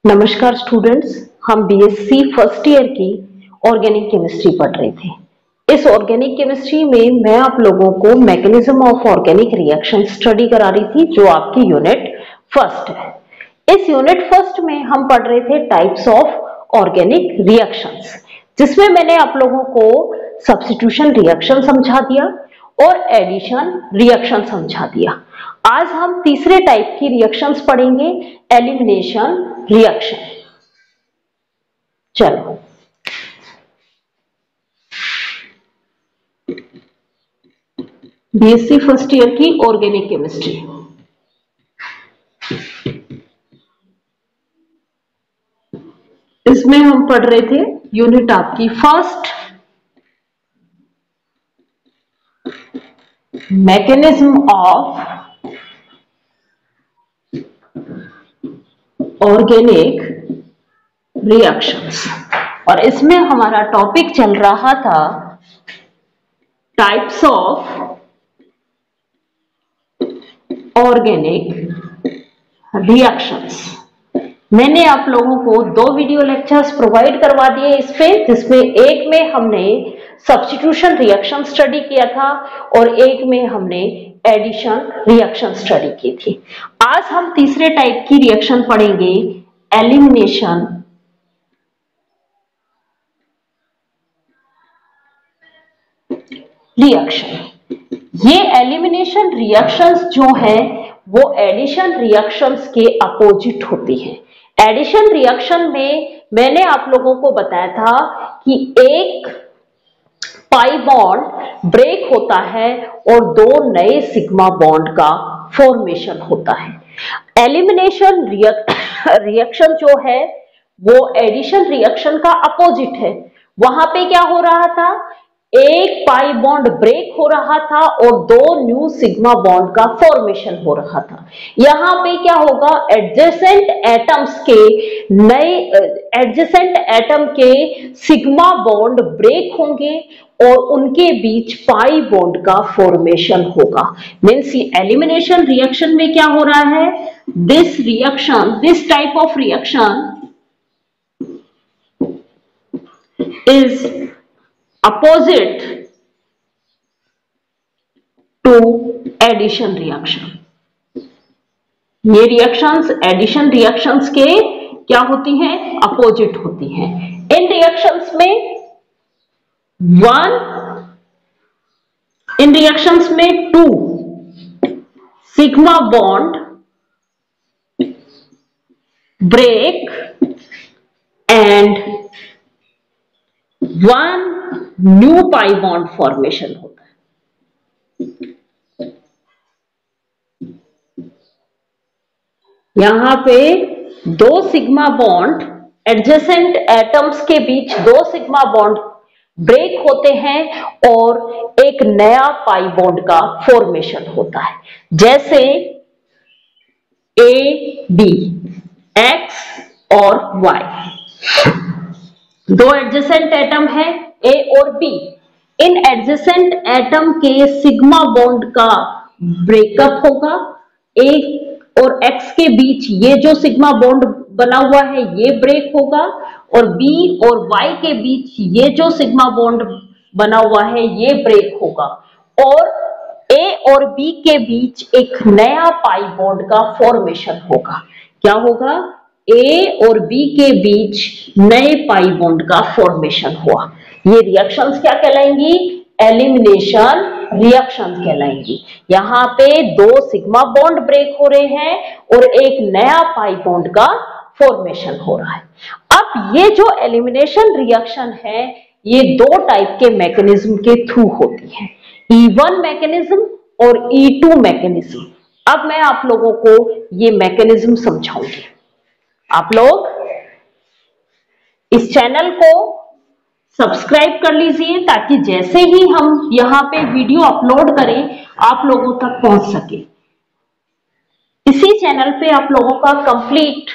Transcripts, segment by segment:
नमस्कार स्टूडेंट्स, हम BSc first year की ऑर्गेनिक केमिस्ट्री पढ़ रहे थे। इस ऑर्गेनिक केमिस्ट्री में मैं आप लोगों को mechanism of organic reaction study करा रही थी, जो आपकी यूनिट फर्स्ट है। इस यूनिट फर्स्ट में हम पढ़ रहे थे टाइप्स ऑफ ऑर्गेनिक रिएक्शंस, जिसमें मैंने आप लोगों को सब्स्टिट्यूशन रिएक्शन समझा दिया और एडिशन रिएक्शन समझा दिया। आज हम तीसरे टाइप की रिएक्शंस पढ़ेंगे, एलिमिनेशन रिएक्शन। चलो, बीएससी फर्स्ट ईयर की ऑर्गेनिक केमिस्ट्री। इसमें हम पढ़ रहे थे यूनिट आपकी first, mechanism of organic reactions, और इसमें हमारा टॉपिक चल रहा था टाइप्स ऑफ ऑर्गेनिक रिएक्शंस। मैंने आप लोगों को 2 वीडियो लेक्चर्स प्रोवाइड करवा दिए इस पे, जिसमें एक में हमने सब्स्टिट्यूशन रिएक्शन स्टडी किया था और एक में हमने एडिशन रिएक्शन स्टडी की थी। आज हम तीसरे टाइप की रिएक्शन पढ़ेंगे, एलिमिनेशन रिएक्शन। ये एलिमिनेशन रिएक्शंस जो है वो एडिशन रिएक्शंस के अपोजिट होती है। एडिशन रिएक्शन में मैंने आप लोगों को बताया था कि एक पाई बॉन्ड ब्रेक होता है और 2 नए सिग्मा बॉन्ड का फॉर्मेशन होता है। एलिमिनेशन रिएक्शन जो है वो एडिशन रिएक्शन का अपोजिट है। वहां पे क्या हो रहा था, एक पाई बॉन्ड ब्रेक हो रहा था और 2 न्यू सिग्मा बॉन्ड का फॉर्मेशन हो रहा था। यहां पे क्या होगा, एडजेसेंट एटम्स के नए एडजेसेंट एटम के सिग्मा बॉन्ड ब्रेक होंगे और उनके बीच पाई बॉन्ड का फॉर्मेशन होगा। मीन्स एलिमिनेशन रिएक्शन में क्या हो रहा है, this type of reaction is opposite to addition reaction। ये रिएक्शंस एडिशन रिएक्शंस के क्या होती हैं, अपोजिट होती हैं। इन रिएक्शंस में 2 sigma bond break and 1 new pi bond formation होता है। यहां पे 2 सिग्मा बॉन्ड एडजेसेंट एटम्स के बीच 2 सिग्मा बॉन्ड ब्रेक होते हैं और एक नया पाई बॉन्ड का फॉर्मेशन होता है। जैसे ए बी, एक्स और वाई, 2 एडजेसेंट एटम है ए और बी। इन एडजेसेंट एटम के सिग्मा बॉन्ड का ब्रेकअप होगा। ए और एक्स के बीच ये जो सिग्मा बॉन्ड बना हुआ है ये ब्रेक होगा, और बी और वाई के बीच ये जो सिग्मा बॉन्ड बना हुआ है ये ब्रेक होगा, और ए और बी के बीच एक नया पाई बॉन्ड का फॉर्मेशन होगा। क्या होगा, ए और बी के बीच नए पाई बॉन्ड का फॉर्मेशन हुआ। ये रिएक्शंस क्या कहलाएंगी, एलिमिनेशन रिएक्शंस कहलाएंगी। यहाँ पे 2 सिग्मा बॉन्ड ब्रेक हो रहे हैं और एक नया पाई बॉन्ड का फॉर्मेशन हो रहा है। अब ये जो एलिमिनेशन रिएक्शन है ये 2 टाइप के मैकेनिज्म के थ्रू होती है, E1 मैकेनिज्म और E2 मैकेनिज्म। अब मैं आप लोगों को ये मैकेनिज्म समझाऊंगी। आप लोग इस चैनल को सब्सक्राइब कर लीजिए ताकि जैसे ही हम यहाँ पे वीडियो अपलोड करें आप लोगों तक पहुंच सके। इसी चैनल पे आप लोगों का कंप्लीट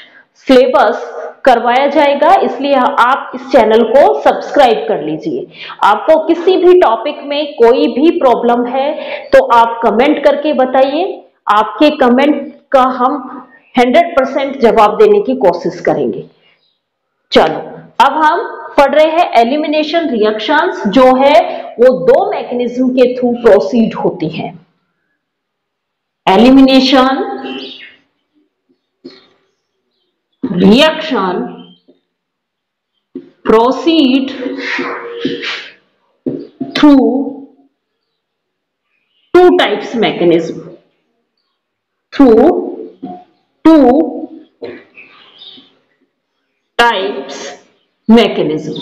सिलेबस करवाया जाएगा, इसलिए आप इस चैनल को सब्सक्राइब कर लीजिए। आपको किसी भी टॉपिक में कोई भी प्रॉब्लम है तो आप कमेंट करके बताइए। आपके कमेंट का हम 100% जवाब देने की कोशिश करेंगे। चलो अब हम पढ़ रहे हैं एलिमिनेशन रिएक्शंस, जो है वो दो मैकेनिज्म के थ्रू प्रोसीड होती है। Elimination reaction proceed through two types mechanism, through two types mechanism।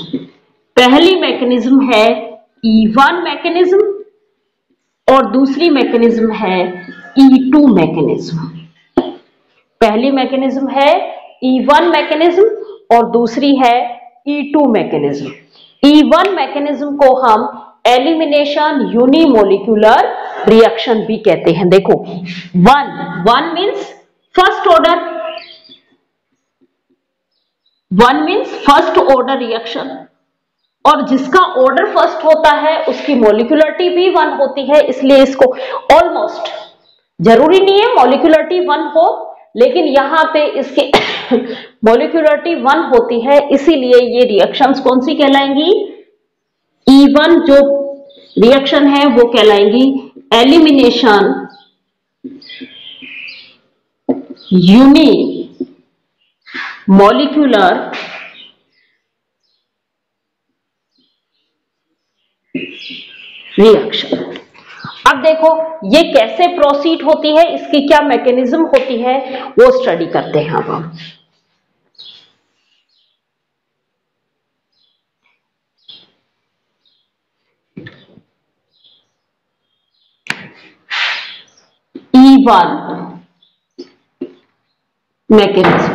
पहली मैकेनिज्म है E1 मैकेनिज्म और दूसरी मैकेनिज्म है E2 मैकेनिज्म। पहली मैकेनिज्म है E1 मैकेनिज्म और दूसरी है E2 मैकेनिज्म। E1 मैकेनिज्म को हम एलिमिनेशन यूनिमोलिक्यूलर रिएक्शन भी कहते हैं। देखो, one means first order, one means first order reaction, और जिसका ऑर्डर फर्स्ट होता है उसकी मोलिकुलरिटी भी 1 होती है, इसलिए इसको ऑलमोस्ट, जरूरी नहीं है मोलिकुलरिटी 1 हो, लेकिन यहां पे इसके मोलिकुलरिटी 1 होती है, इसीलिए ये रिएक्शंस कौन सी कहलाएंगी? E1 जो रिएक्शन है वो कहलाएंगी एलिमिनेशन यूनी मॉलिक्यूलर रिएक्शन। अब देखो ये कैसे प्रोसीड होती है, इसकी क्या मैकेनिज्म होती है, वो स्टडी करते हैं अब हम। E1 मैकेनिज्म,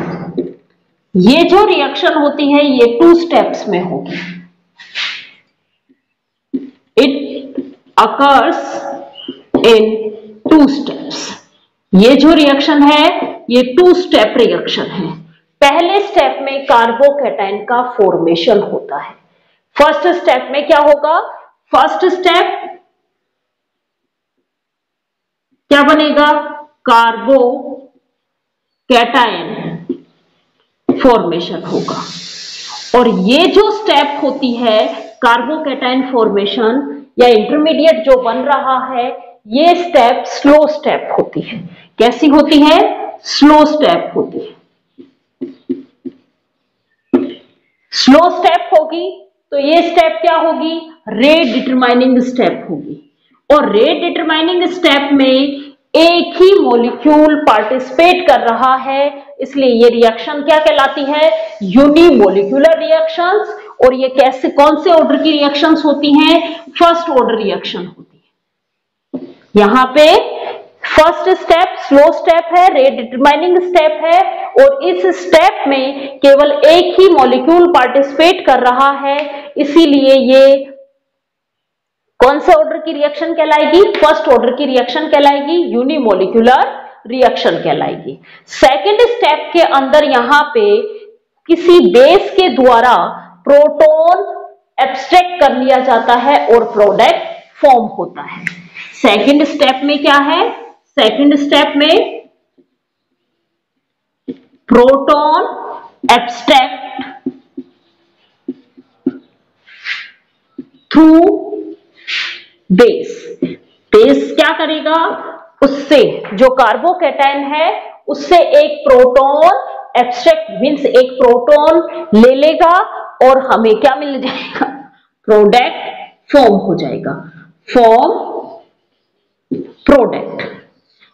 ये जो रिएक्शन होती है ये 2 स्टेप्स में होगी। It occurs in 2 steps. ये जो रिएक्शन है ये 2 स्टेप रिएक्शन है। पहले स्टेप में कार्बोकैटायन का फॉर्मेशन होता है। फर्स्ट स्टेप में क्या होगा? फर्स्ट स्टेप क्या बनेगा? कार्बोकैटायन फॉर्मेशन होगा। और ये जो स्टेप होती है कार्बोकैटायन फॉर्मेशन या इंटरमीडिएट जो बन रहा है, ये स्टेप स्लो स्टेप होती है। कैसी होती है? स्लो स्टेप होती है। स्लो स्टेप होगी तो ये स्टेप क्या होगी? रेट डिटरमाइनिंग स्टेप होगी। और रेट डिटरमाइनिंग स्टेप में एक ही मॉलिक्यूल पार्टिसिपेट कर रहा है, इसलिए ये रिएक्शन क्या कहलाती है? Unimolecular reactions. और ये कैसे, कौन से ऑर्डर की रिएक्शंस होती हैं? फर्स्ट ऑर्डर रिएक्शन होती है। यहां पे फर्स्ट स्टेप स्लो स्टेप है, रेट डिटरमाइनिंग स्टेप है, और इस स्टेप में केवल एक ही मॉलिक्यूल पार्टिसिपेट कर रहा है, इसीलिए ये कौन से ऑर्डर की रिएक्शन कहलाएगी? फर्स्ट ऑर्डर की रिएक्शन कहलाएगी, यूनिमोलिक्यूलर रिएक्शन कहलाएगी। सेकेंड स्टेप के अंदर यहां पे किसी बेस के द्वारा प्रोटॉन एब्स्ट्रैक्ट कर लिया जाता है और प्रोडक्ट फॉर्म होता है। सेकेंड स्टेप में क्या है? सेकेंड स्टेप में proton abstract through base. Base क्या करेगा? उससे जो कार्बोकैटायन है उससे एक प्रोटॉन एब्स्ट्रैक्ट मीन्स एक प्रोटॉन ले लेगा और हमें क्या मिल जाएगा? प्रोडक्ट फॉर्म हो जाएगा। Form product.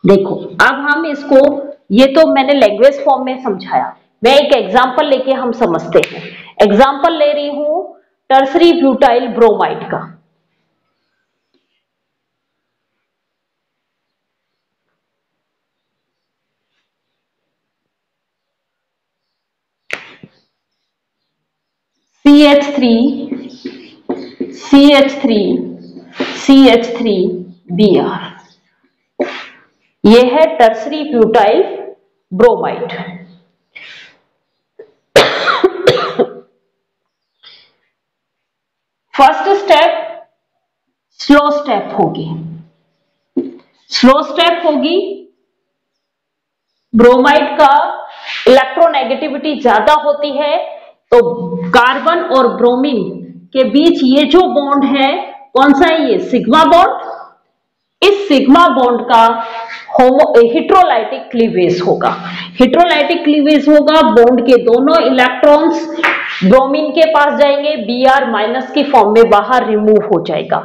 देखो अब हम इसको, ये तो मैंने लैंग्वेज फॉर्म में समझाया, मैं एक एग्जांपल लेके हम समझते हैं। एग्जांपल ले रही हूं टर्सरी ब्यूटाइल ब्रोमाइड का। CH3Br, ये है tertiary butyl bromide. First step slow step होगी। स्लो स्टेप होगी ब्रोमाइड का इलेक्ट्रोनेगेटिविटी ज्यादा होती है, तो कार्बन और ब्रोमीन के बीच ये जो बॉन्ड है कौन सा है, ये सिग्मा बॉन्ड। इस सिग्मा बॉन्ड का हेटेरोलाइटिक क्लीवेज होगा। हेटेरोलाइटिक क्लीवेज होगा, बॉन्ड के दोनों इलेक्ट्रॉन्स ब्रोमीन के पास जाएंगे, Br- की फॉर्म में बाहर रिमूव हो जाएगा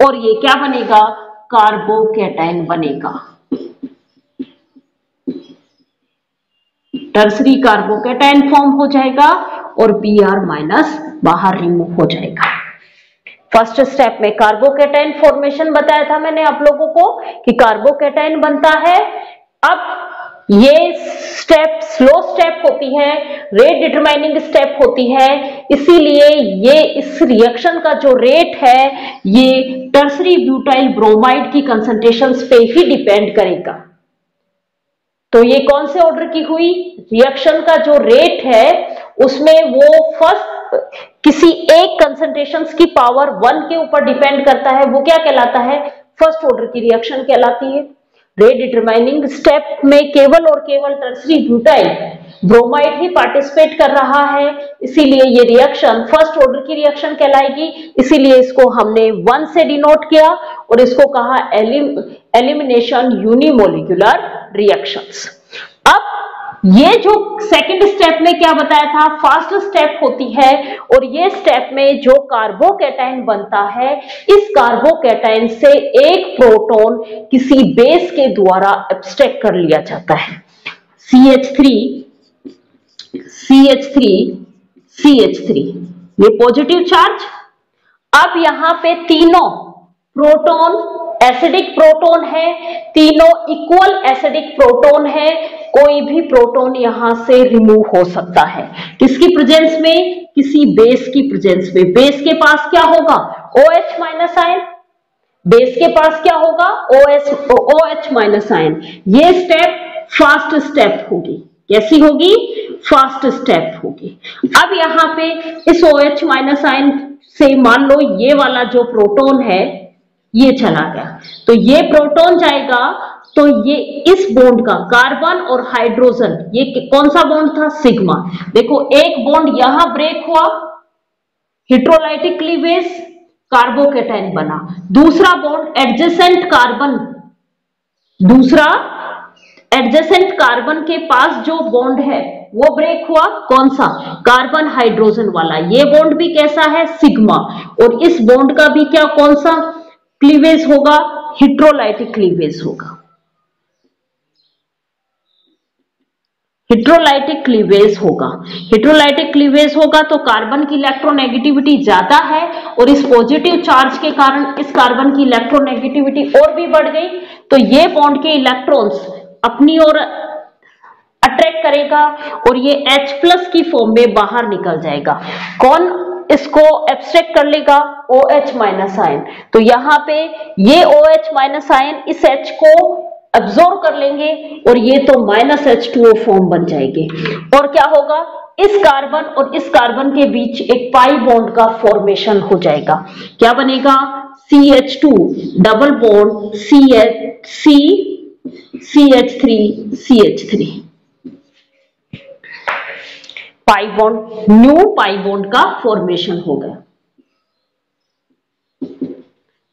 और ये क्या बनेगा, कार्बोकैटायन बनेगा। टर्सरी कार्बोकैटायन फॉर्म हो जाएगा और Br- बाहर रिमूव हो जाएगा। फर्स्ट स्टेप में कार्बोकैटायन फॉर्मेशन बताया था मैंने आप लोगों को कि कार्बोकैटायन बनता है। अब ये स्टेप स्लो स्टेप होती है, रेट डिटरमाइनिंग स्टेप होती है, इसीलिए ये इस रिएक्शन का जो रेट है ये टर्सरी ब्यूटाइल ब्रोमाइड की कंसंट्रेशंस पे ही डिपेंड करेगा। तो ये कौन से ऑर्डर की हुई, रिएक्शन का जो रेट है उसमें वो फर्स्ट किसी एक कंसंट्रेशंस की पावर 1 के ऊपर डिपेंड करता है, वो क्या कहलाता है, फर्स्ट ऑर्डर की रिएक्शन कहलाती है। रेट डिटरमाइनिंग स्टेप में केवल और केवल टर्सरी ब्यूटाइल ब्रोमाइड ही पार्टिसिपेट कर रहा है, इसीलिए ये रिएक्शन फर्स्ट ऑर्डर की रिएक्शन कहलाएगी। इसीलिए इसको हमने 1 से डिनोट किया और इसको कहा एलिमिनेशन यूनिमोलिकुलर रिएक्शंस। अब ये जो सेकंड स्टेप में क्या बताया था, फास्ट स्टेप होती है और ये स्टेप में जो कार्बोकैटायन बनता है, इस कार्बोकैटायन से एक प्रोटॉन किसी बेस के द्वारा एब्स्ट्रैक्ट कर लिया जाता है, CH3 CH3 CH3, ये पॉजिटिव चार्ज। अब यहां पे तीनों प्रोटॉन एसिडिक प्रोटॉन है, तीनों इक्वल एसिडिक प्रोटॉन है, कोई भी प्रोटॉन यहां से रिमूव हो सकता है, किसकी प्रेजेंस में, किसी बेस की प्रेजेंस में। बेस के पास क्या होगा, OH- आयन, बेस के पास क्या होगा, OH- आयन। ये स्टेप फास्ट स्टेप होगी, कैसी होगी, फास्ट स्टेप होगी। अब यहां पे इस OH- आयन से मान लो ये वाला जो प्रोटॉन है ये चला गया, तो ये प्रोटॉन जाएगा, तो ये इस बॉन्ड का कार्बन और हाइड्रोजन, ये कौन सा बॉन्ड था, सिग्मा। देखो एक बॉन्ड यहां ब्रेक हुआ, हेटेरोलाइटिक क्लीवेज, कार्बोकैटायन बना। दूसरा बॉन्ड एडजेसेंट कार्बन, दूसरा एडजेसेंट कार्बन के पास जो बॉन्ड है वो ब्रेक हुआ, कौन सा, कार्बन हाइड्रोजन वाला। ये बॉन्ड भी कैसा है, सिग्मा, और इस बॉन्ड का भी क्या, कौन सा क्लीवेज होगा, हेटेरोलाइटिक क्लीवेज होगा। हेटेरोलाइटिक क्लीवेज होगा, हेटेरोलाइटिक क्लीवेज होगा तो कार्बन की इलेक्ट्रोनेगेटिविटी ज्यादा है और इस पॉजिटिव चार्ज के कारण इस कार्बन की इलेक्ट्रोनेगेटिविटी और भी बढ़ गई, तो ये बॉन्ड के इलेक्ट्रॉन्स अपनी ओर अट्रैक्ट करेगा और ये H+ की फॉर्म में बाहर निकल जाएगा। कौन इसको एब्स्ट्रैक्ट कर लेगा, OH- आयन। तो यहां पे ये OH- आयन इस H को अब्सॉर्ब कर लेंगे और ये तो -H2O फॉर्म बन जाएंगे, और क्या होगा, इस कार्बन और इस कार्बन के बीच एक पाई बॉन्ड का फॉर्मेशन हो जाएगा। क्या बनेगा, CH2 double bond CH3 CH3, pi bond, new pi bond का फॉर्मेशन हो गया।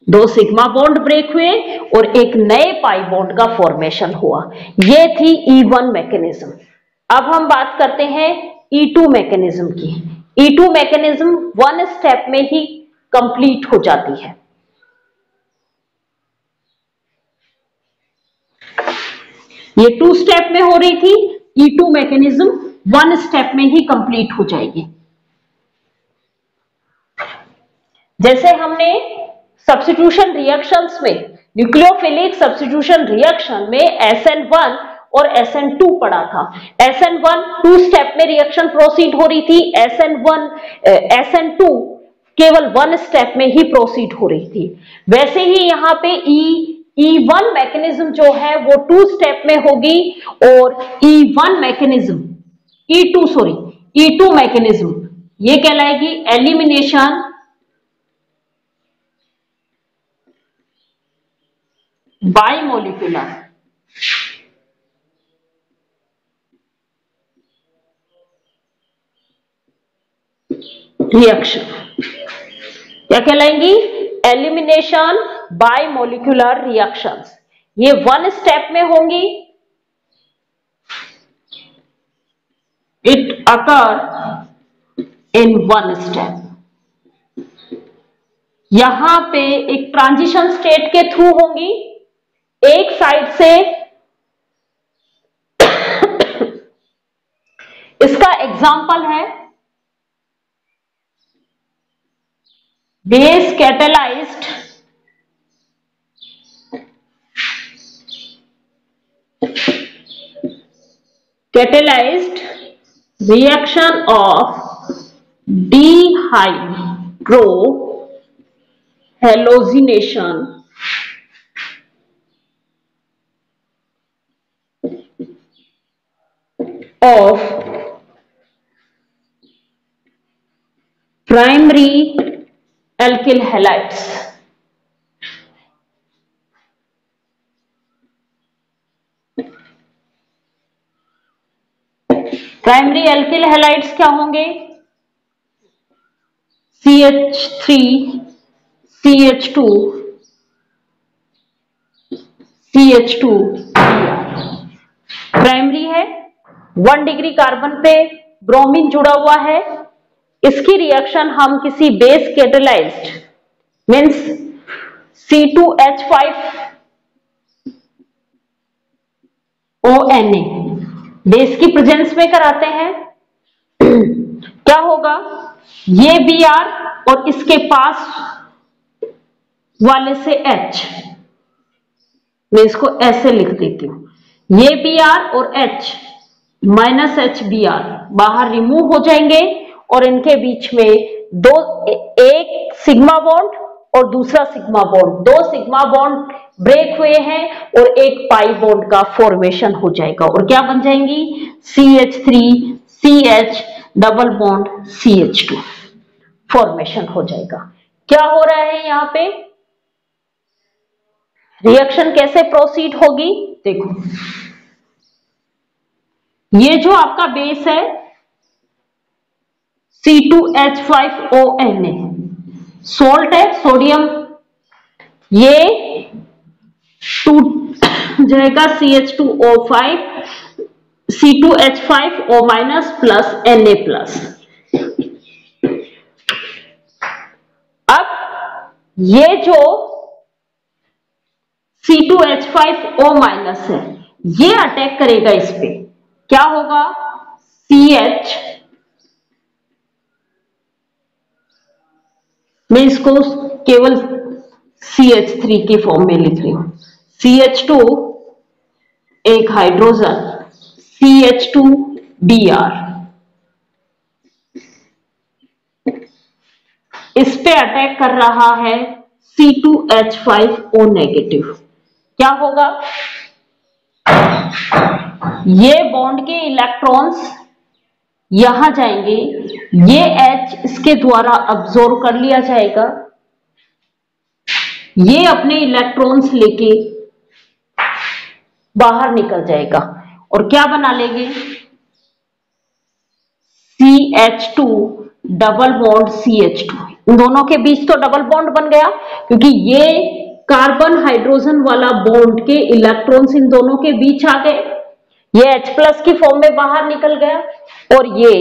दो सिग्मा बॉन्ड ब्रेक हुए और एक नए पाई बॉन्ड का फॉर्मेशन हुआ। ये थी E1 मैकेनिज्म। अब हम बात करते हैं E2 मैकेनिज्म की। E2 मैकेनिज्म 1 स्टेप में ही कंप्लीट हो जाती है। ये 2 स्टेप में हो रही थी, E2 मैकेनिज्म 1 स्टेप में ही कंप्लीट हो जाएगी। जैसे हमने सब्स्टिट्यूशन रिएक्शंस में, न्यूक्लियोफिलिक सब्स्टिट्यूशन रिएक्शन में SN1 और SN2 पढ़ा था। SN1 2 स्टेप में रिएक्शन प्रोसीड हो रही थी, SN2 केवल 1 स्टेप में ही प्रोसीड हो रही थी। वैसे ही यहाँ पे E1 मैकेनिज्म जो है वो 2 स्टेप में होगी और E1 मैकेनिज्म, E2 मैकेनिज्म ये कहलाएगी एलिमिनेशन बाइमोलिकुलर रिएक्शन क्या कहलाएंगी? Elimination bimolecular reactions. ये वन स्टेप में होंगी। It occur in one step. यहां पे एक ट्रांजिशन स्टेट के थ्रू होंगी। एक साइड से इसका एग्जाम्पल है base catalysed reaction of dehydrohalogenation of primary alkyl halides। Primary alkyl halides क्या होंगे? CH3 CH2 CH2 प्राइमरी है। 1 डिग्री कार्बन पे ब्रोमीन जुड़ा हुआ है। इसकी रिएक्शन हम किसी base catalysed means C2H5ONa base की प्रेजेंस में कराते हैं। क्या होगा? ये Br और इसके पास वाले से H, मैं इसको ऐसे लिख देती हूं। ये Br और H माइनस HBr बाहर रिमूव हो जाएंगे और इनके बीच में एक सिग्मा बॉन्ड और दूसरा sigma bond, 2 sigma bond break हुए हैं और एक पाई बॉन्ड का फॉर्मेशन हो जाएगा और क्या बन जाएंगी? CH3CH double bond CH2 formation हो जाएगा। क्या हो रहा है यहां पे? रिएक्शन कैसे प्रोसीड होगी? देखो, ये जो आपका बेस है C2H5ONa सोल्ट है, सोडियम, ये टूट जाएगा CH2O5 C2H5O minus plus Na plus. अब ये जो C2H5O माइनस है ये अटैक करेगा इस पे। क्या होगा? CH, मैं इसको केवल CH3 के फॉर्म में लिख रही हूं। CH2 एक हाइड्रोजन CH2Br, इस पे अटैक कर रहा है C2H5O नेगेटिव। क्या होगा? ये बॉन्ड के इलेक्ट्रॉन्स यहां जाएंगे, ये H इसके द्वारा अब्सॉर्ब कर लिया जाएगा, ये अपने इलेक्ट्रॉन्स लेके बाहर निकल जाएगा और क्या बना लेंगे? CH2 double bond CH2। इन दोनों के बीच तो डबल बॉन्ड बन गया क्योंकि ये कार्बन हाइड्रोजन वाला बॉन्ड के इलेक्ट्रॉन्स इन दोनों के बीच आ गए, ये H प्लस की फॉर्म में बाहर निकल गया और ये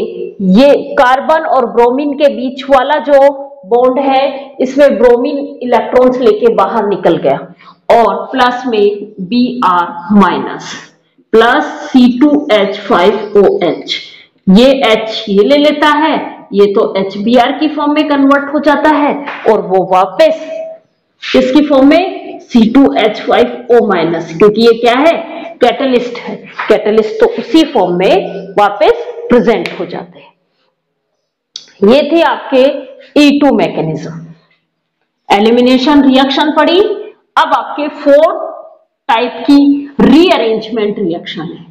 कार्बन और ब्रोमीन के बीच वाला जो बॉन्ड है इसमें ब्रोमीन इलेक्ट्रॉन्स लेके बाहर निकल गया और प्लस में Br माइनस प्लस C2H5OH, ये H ये ले लेता है, ये तो HBr की फॉर्म में कन्वर्ट हो जाता है और वो वापस किसकी फॉर्म में? C2H5O माइनस, क्योंकि ये क्या है? कैटलिस्ट है। कैटलिस्ट तो उसी फॉर्म में वापस प्रेजेंट हो जाते हैं। ये थे आपके E2 मैकेनिज्म। एलिमिनेशन रिएक्शन पड़ी। अब आपके 4 टाइप की रीअरेंजमेंट रिएक्शन है।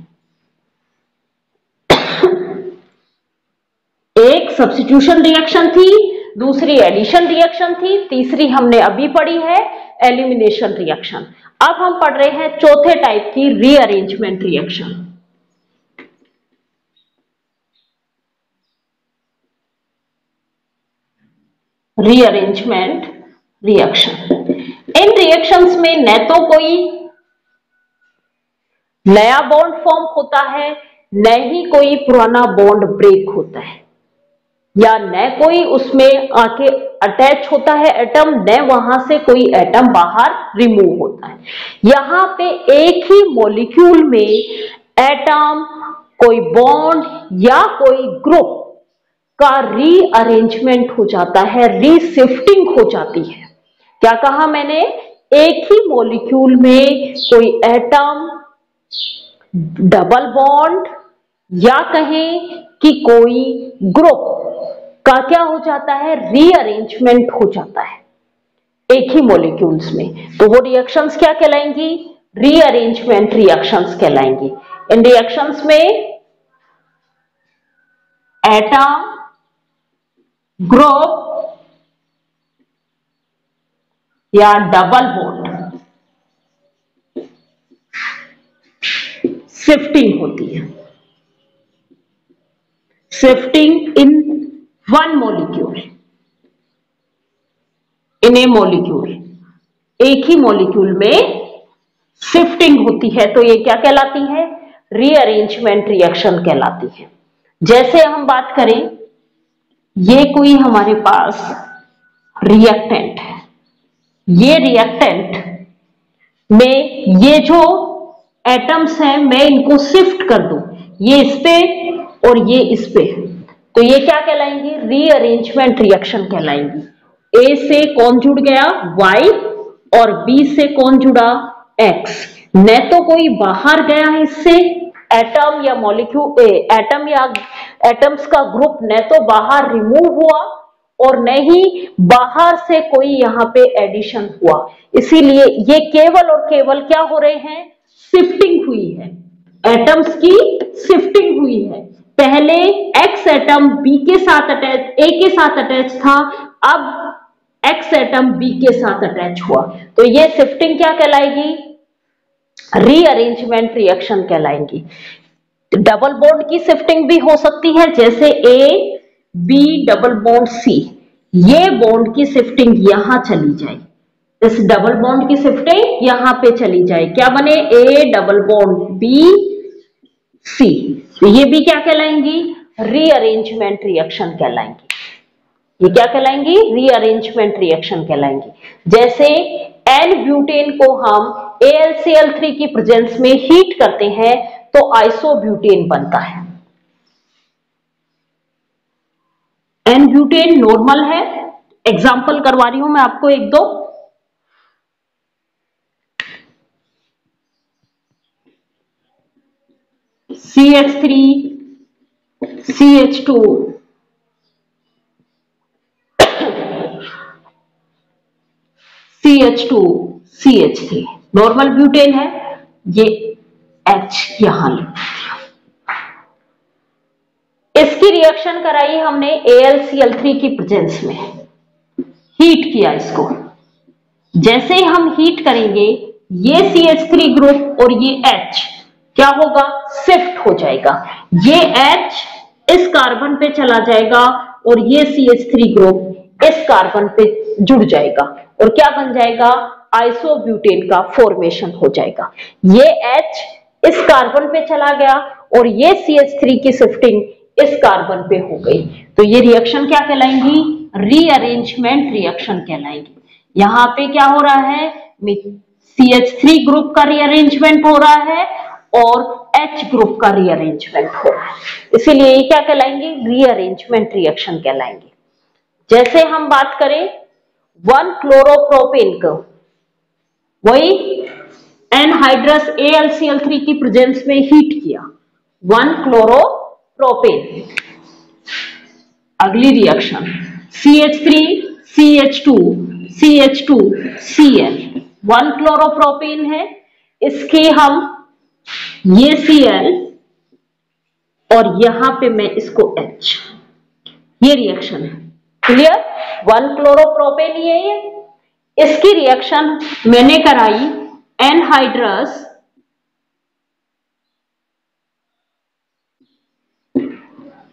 एक सब्स्टिट्यूशन रिएक्शन थी, दूसरी एडिशन रिएक्शन थी, तीसरी हमने अभी पढ़ी है एलिमिनेशन रिएक्शन। अब हम पढ़ रहे हैं चौथे टाइप की रीअरेंजमेंट रिएक्शन। Rearrangement reaction. इन रिएक्शंस में न तो कोई नया बॉन्ड फॉर्म होता है, न ही कोई पुराना बॉन्ड ब्रेक होता है, या न कोई उसमें आके अटैच होता है एटम, न वहां से कोई एटम बाहर रिमूव होता है। यहां पे एक ही मॉलिक्यूल में एटम, कोई बॉन्ड या कोई ग्रुप का रीअरेंजमेंट हो जाता है, रीशिफ्टिंग हो जाती है। क्या कहा मैंने? एक ही मॉलिक्यूल में कोई एटम, डबल बॉन्ड या कहें कि कोई ग्रुप का क्या हो जाता है? रीअरेंजमेंट हो जाता है एक ही मॉलिक्यूल्स में। तो वो रिएक्शंस क्या कहलाएंगी? रीअरेंजमेंट रिएक्शंस कहलाएंगी। इन रिएक्शंस में एटम, ग्रुप या डबल बॉन्ड शिफ्टिंग होती है। Shifting in one molecule, in a molecule, एक ही मॉलिक्यूल में शिफ्टिंग होती है, तो ये क्या कहलाती है? रीअरेंजमेंट रिएक्शन कहलाती है। जैसे हम बात करें, ये कोई हमारे पास रिएक्टेंट है, ये रिएक्टेंट में ये जो एटम्स हैं मैं इनको शिफ्ट कर दूं, ये इस पे और ये इस पे, तो ये क्या कहलाएंगी? Rearrangement reaction कहलाएंगी। ए से कौन जुड़ गया? Y, और B से कौन जुड़ा? X। न तो कोई बाहर गया है इससे, एटम या मॉलिक्यूल, एटम या एटम्स का ग्रुप न तो बाहर रिमूव हुआ और न ही बाहर से कोई यहाँ पे एडिशन हुआ। इसीलिए ये केवल और केवल क्या हो रहे हैं? शिफ्टिंग हुई है, एटम्स की शिफ्टिंग हुई है। पहले X एटम B के साथ अटैच, A के साथ अटैच था, अब X एटम B के साथ अटैच हुआ, तो ये शिफ्टिंग क्या कहलाएगी? रीअरेंजमेंट रिएक्शन कहलाएंगी। डबल बॉन्ड की शिफ्टिंग भी हो सकती है, जैसे A B double bond C, ये बॉन्ड की शिफ्टिंग यहां चली जाए, इस डबल बॉन्ड की शिफ्टिंग यहां पे चली जाए, क्या बने? A double bond B C, तो ये भी क्या कहलाएंगी? Rearrangement reaction कहलाएंगी। ये क्या कहलाएंगी? Rearrangement reaction कहलाएंगी। जैसे एन ब्यूटेन को हम AlCl3 की प्रेजेंस में हीट करते हैं तो आइसोब्यूटेन बनता है। एन ब्यूटेन नॉर्मल है, एग्जाम्पल करवा रही हूं मैं आपको एक दो। CH3 CH2 CH2 CH3 normal butane है, ये H यहां ले। इसकी रिएक्शन कराई हमने AlCl3 की प्रेजेंस में, हीट किया इसको। जैसे ही हम हीट करेंगे ये CH3 ग्रुप और ये H क्या होगा? शिफ्ट हो जाएगा। ये H इस कार्बन पे चला जाएगा और ये CH3 ग्रुप इस कार्बन पे जुड़ जाएगा और क्या बन जाएगा? आइसोब्यूटेन का फॉर्मेशन हो जाएगा। ये H इस कार्बन पे चला गया और ये CH3 की शिफ्टिंग इस कार्बन पे हो गई, तो ये रिएक्शन क्या कहलाएंगी? Rearrangement reaction कहलाएंगी। यहां पे क्या हो रहा है? CH3 ग्रुप का रीअरेंजमेंट हो रहा है और H ग्रुप का रीअरेंजमेंट हो रहा है, इसीलिए ये क्या कहलाएंगे? रीअरेंजमेंट रिएक्शन कहलाएंगे। जैसे हम बात करें 1 क्लोरोप्रोपेन को, वही एनहाइड्रस AlCl3 की प्रेजेंस में हीट किया, 1 क्लोरोप्रोपेन। अगली reaction CH3 CH2 CH2 Cl, 1 chloropropane है, इसके हम ये Cl और यहां पे मैं इसको H, ये रिएक्शन है। क्लियर? 1 क्लोरोप्रोपेन ये है, इसकी रिएक्शन मैंने कराई एनहाइड्रस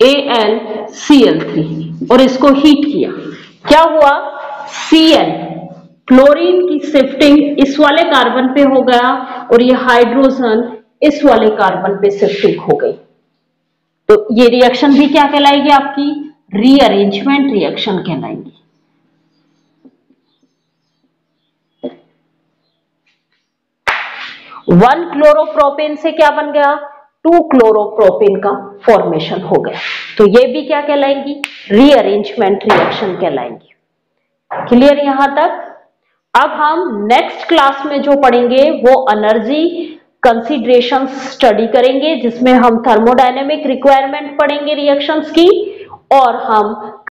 AlCl3 और इसको हीट किया, क्या हुआ, Cl क्लोरीन की शिफ्टिंग इस वाले कार्बन पे हो गया और ये हाइड्रोजन इस वाले कार्बन पे शिफ्टिंग हो गई। तो ये रिएक्शन भी क्या कहलाएगी आपकी, रीअरेंजमेंट रिएक्शन कहलाएगी। 1 क्लोरोप्रोपेन से क्या बन गया, 2 क्लोरोप्रोपेन का फॉर्मेशन हो गया। तो ये भी क्या कहलाएंगी, रीअरेंजमेंट रिएक्शन कहलाएंगी। क्लियर यहां तक। अब हम नेक्स्ट क्लास में जो पढ़ेंगे वो एनर्जी कंसीडरेशन स्टडी करेंगे, जिसमें हम थर्मोडायनेमिक रिक्वायरमेंट पढ़ेंगे रिएक्शंस की, और हम